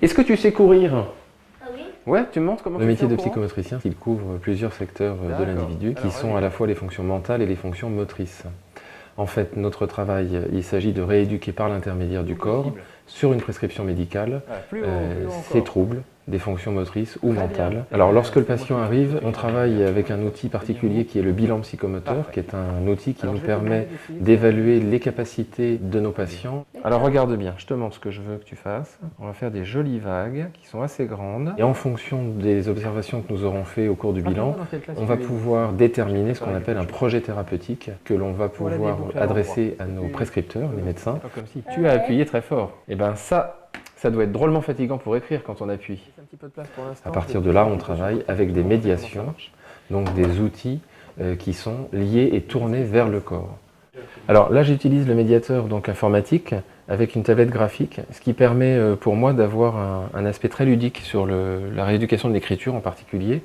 Est-ce que tu sais courir? Ah oui? Ouais, tu me montres comment Le tu métier fais de en courant? psychomotricien, il couvre plusieurs secteurs de D'accord. l'individu qui Alors, sont vas-y. à la fois les fonctions mentales et les fonctions motrices. En fait, notre travail, il s'agit de rééduquer par l'intermédiaire du corps, Possible. sur une prescription médicale, Voilà, plus haut ces encore. troubles des fonctions motrices ou Très bien. mentales. Alors lorsque le C'est patient motrice. arrive, on travaille avec un outil particulier qui est le bilan psychomoteur, qui est un outil qui Alors, nous je vais te permet demander d'essayer de d'évaluer les capacités de nos patients. Alors regarde bien, je te montre ce que je veux que tu fasses. On va faire des jolies vagues qui sont assez grandes. Et en fonction des observations que nous aurons fait au cours du bilan, Dans quelle classe on va tu es? pouvoir déterminer ce qu'on appelle un projet thérapeutique que l'on va pouvoir adresser à nos prescripteurs, les médecins. Pas comme si tu as appuyé très fort. Et bien ça doit être drôlement fatigant pour écrire quand on appuie. Laisse un petit peu de place pour l'instant. À partir de là, on travaille avec des médiations, donc des outils qui sont liés et tournés vers le corps. Alors là, j'utilise le médiateur donc informatique avec une tablette graphique, ce qui permet pour moi d'avoir un aspect très ludique sur la rééducation de l'écriture en particulier.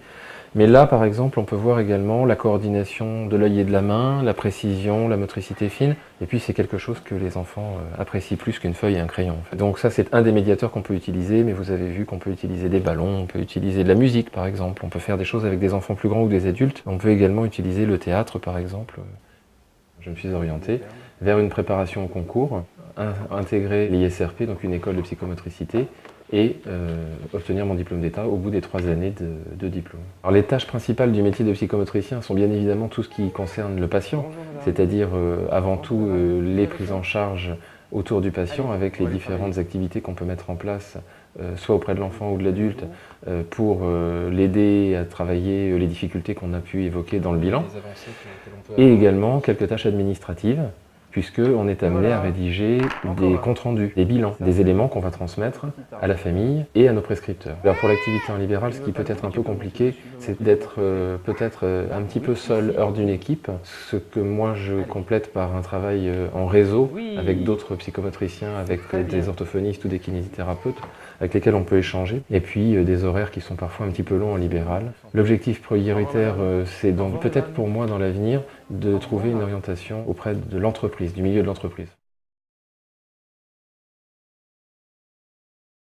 Mais là, par exemple, on peut voir également la coordination de l'œil et de la main, la précision, la motricité fine. Et puis, c'est quelque chose que les enfants apprécient plus qu'une feuille et un crayon. En fait. Donc ça, c'est un des médiateurs qu'on peut utiliser, mais vous avez vu qu'on peut utiliser des ballons, on peut utiliser de la musique, par exemple. On peut faire des choses avec des enfants plus grands ou des adultes. On peut également utiliser le théâtre, par exemple. Je me suis orienté vers une préparation au concours, intégrer l'ISRP, donc une école de psychomotricité, et obtenir mon diplôme d'État au bout des 3 années de diplôme. Alors les tâches principales du métier de psychomotricien sont bien évidemment tout ce qui concerne le patient, c'est-à-dire avant tout les prises en charge autour du patient avec les différentes activités qu'on peut mettre en place, soit auprès de l'enfant ou de l'adulte, pour l'aider à travailler les difficultés qu'on a pu évoquer dans le bilan, et également quelques tâches administratives, puisqu'on est amené à rédiger des comptes rendus, des bilans, des éléments qu'on va transmettre à la famille et à nos prescripteurs. Alors pour l'activité en libéral, ce qui peut être un peu compliqué, c'est d'être peut-être un petit peu seul hors d'une équipe, ce que moi je complète par un travail en réseau avec d'autres psychomotriciens, avec des orthophonistes ou des kinésithérapeutes avec lesquels on peut échanger, et puis des horaires qui sont parfois un petit peu longs en libéral. L'objectif prioritaire, c'est donc peut-être pour moi dans l'avenir de trouver une orientation auprès de l'entreprise, du milieu de l'entreprise.